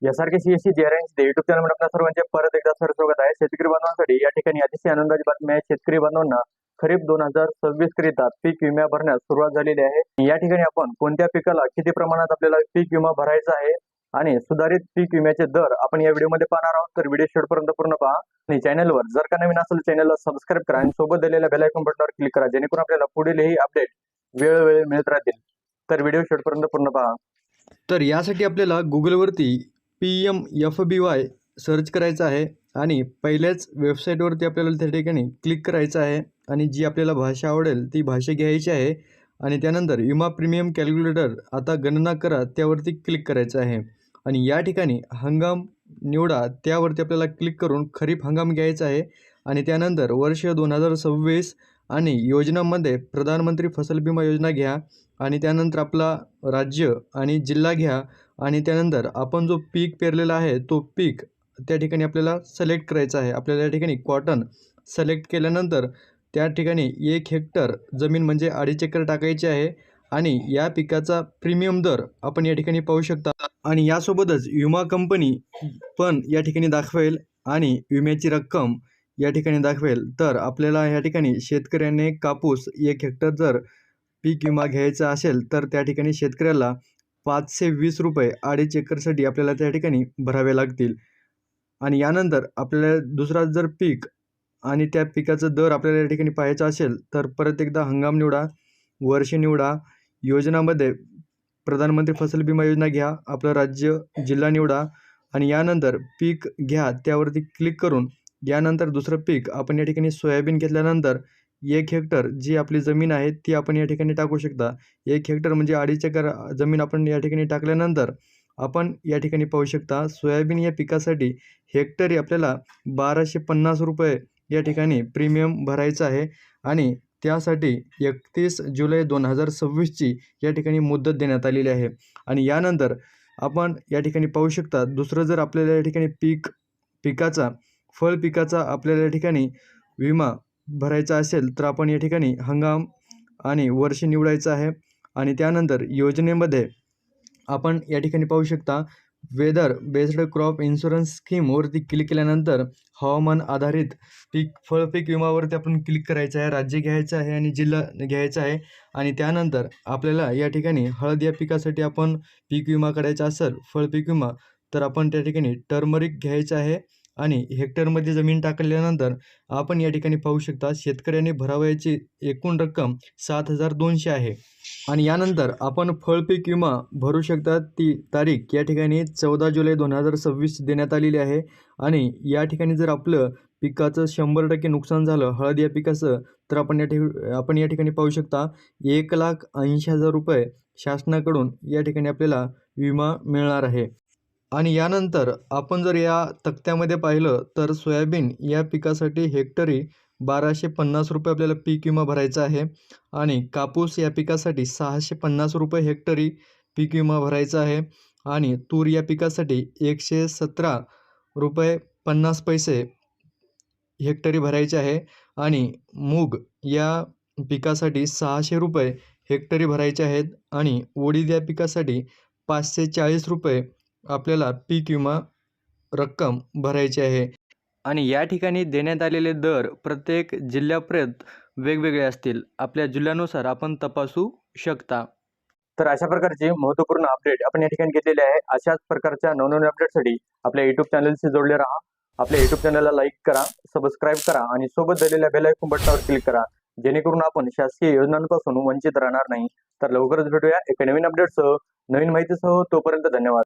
यासारखे सीएससी जे युट्यूब चॅनलमध्ये आपल्या सर्वांचे परत एकदा स्वागत आहे। शेतकरी बांधवांसाठी या ठिकाणी अतिशय आनंदाची बातमी आहे। शेतकरी बांधवांना खरीप 2026 करिता पीक विमा भरण्यास सुरुवात झालेली आहे। या ठिकाणी आपण कोणत्या पिकाला किती प्रमाणात आपल्याला पीक विमा भरायचा आहे आणि सुधारित पीक विम्याचे दर आपण या व्हिडिओमध्ये पाहणार आहोत। तर व्हिडिओ शेवटपर्यंत पूर्ण पहा आणि चॅनलवर जर का नवीन असेल चॅनलला सबस्क्राईब करा आणि सोबत दिलेल्या बेल आयकॉन बटनावर क्लिक करा, जेणेकरून आपल्याला पुढीलही अपडेट वेळोवेळी मिळत राहतील। तर व्हिडिओ शेवटपर्यंत पूर्ण पहा। तर यासाठी आपल्याला गुगलवरती PMFBY सर्च करायचं आहे आणि पहिल्याच वेबसाईटवरती आपल्याला त्या ठिकाणी क्लिक करायचं आहे आणि जी आपल्याला भाषा आवडेल ती भाषा घ्यायची आहे आणि त्यानंतर विमा प्रीमियम कॅल्क्युलेटर आता गणना करा त्यावरती क्लिक करायचं आहे आणि या ठिकाणी हंगाम निवडा त्यावरती आपल्याला क्लिक करून खरीप हंगाम घ्यायचा आहे आणि त्यानंतर वर्ष 2026 आणि योजनांमध्ये प्रधानमंत्री फसल विमा योजना घ्या आणि त्यानंतर आपला राज्य आणि जिल्हा घ्या आणि त्यानंतर आपण जो पीक पेरलेला आहे तो पीक त्या ठिकाणी आपल्याला सिलेक्ट करायचा आहे। आपल्याला या ठिकाणी कॉटन सिलेक्ट केल्यानंतर त्या ठिकाणी 1 हेक्टर जमीन म्हणजे 2.5 एकर टाकायची आहे आणि या पिकाचा प्रीमियम दर आपण या ठिकाणी पाहू शकता आणि यासोबतच विमा कंपनी पण या ठिकाणी दाखवेल आणि विम्याची रक्कम या ठिकाणी दाखवेल। तर आपल्याला या ठिकाणी शेतकऱ्याने कापूस 1 हेक्टर जर पीक विमा घ्यायचा असेल तर त्या ठिकाणी शेतकऱ्याला 520 रुपये 2.5 एकरसाठी आपल्याला त्या ठिकाणी भरावे लागतील आणि यानंतर आपल्याला दुसरा जर पीक आणि त्या पिकाचा दर आपल्याला या ठिकाणी पाहायचा असेल तर परत एकदा हंगाम निवडा, वर्ष निवडा, योजनामध्ये प्रधानमंत्री फसल विमा योजना घ्या, आपलं राज्य जिल्हा निवडा आणि यानंतर पीक घ्या त्यावरती क्लिक करून यानंतर दुसरं पीक आपण या ठिकाणी सोयाबीन घेतल्यानंतर 1 हेक्टर जी आपली जमीन आहे ती आपण या ठिकाणी टाकू शकता। 1 हेक्टर म्हणजे 2.5 एकर जमीन आपण या ठिकाणी टाकल्यानंतर आपण या ठिकाणी पाहू शकता सोयाबीन या पिकासाठी हेक्टरी आपल्याला 1250 रुपये या ठिकाणी प्रीमियम भरायचं आहे आणि त्यासाठी 31 जुलै 2026ची या ठिकाणी मुदत देण्यात आलेली आहे आणि यानंतर आपण या ठिकाणी पाहू शकता दुसरं जर आपल्याला या ठिकाणी फळ पिकाचा आपल्याला या ठिकाणी विमा भरायचा असेल तर आपण या ठिकाणी हंगाम आणि वर्ष निवडायचं आहे आणि त्यानंतर योजनेमध्ये आपण या ठिकाणी पाहू शकता वेदर बेस्ड क्रॉप इन्शुरन्स स्कीमवरती क्लिक केल्यानंतर हवामान आधारित फळ पीक विमावरती आपण क्लिक करायचं आहे, राज्य घ्यायचं आहे आणि जिल्हा घ्यायचा आहे आणि त्यानंतर आपल्याला या ठिकाणी हळद या पिकासाठी आपण पीक विमा काढायचा असेल फळ पीक विमा तर आपण त्या ठिकाणी टर्मरिक घ्यायचं आहे आणि हेक्टरमध्ये जमीन टाकल्यानंतर आपण या ठिकाणी पाहू शकता शेतकऱ्याने भरावयाची एकूण रक्कम 7,200 आहे आणि यानंतर आपण फळ पीक विमा भरू शकता। ती तारीख या ठिकाणी 14 जुलै 2026 देण्यात आलेली आहे आणि या ठिकाणी जर आपलं पिकाचं 100% नुकसान झालं हळद या पिकाचं तर आपण या ठिकाणी पाहू शकता 1,80,000 रुपये शासनाकडून या ठिकाणी आपल्याला विमा मिळणार आहे आणि यानंतर आपण जर या तक्त्यामध्ये पाहिलं तर सोयाबीन या पिकासाठी हेक्टरी 1250 रुपये आपल्याला पीक विमा भरायचा आहे आणि कापूस या पिकासाठी 650 रुपये हेक्टरी पीक विमा भरायचा आहे आणि तूर या पिकासाठी 117 रुपये 50 पैसे हेक्टरी भरायचे आहे आणि मूग या पिकासाठी 600 रुपये हेक्टरी भरायचे आहेत आणि उडीद या पिकासाठी 540 रुपये आपल्याला पीक विमा रक्कम भरायची आहे आणि या ठिकाणी देण्यात आलेले दर प्रत्येक जिल्ह्यापर्यंत वेगवेगळे असतील। आपल्या जिल्ह्यानुसार आपण तपासू शकता। तर अशा प्रकारचे महत्त्वपूर्ण अपडेट आपण या ठिकाणी घेतलेले आहे। अशाच प्रकारच्या नवनवीन अपडेटसाठी आपल्या युट्यूब चॅनलशी जोडले राहा। आपल्या युट्यूब चॅनलला लाईक करा, सबस्क्राईब करा आणि सोबत दिलेल्या बेल आयकॉन बटनावर क्लिक करा, जेणेकरून आपण शासकीय योजनांपासून वंचित राहणार नाही। तर लवकरच भेटूया एका नवीन अपडेटसह, नवीन माहितीसह। तोपर्यंत धन्यवाद।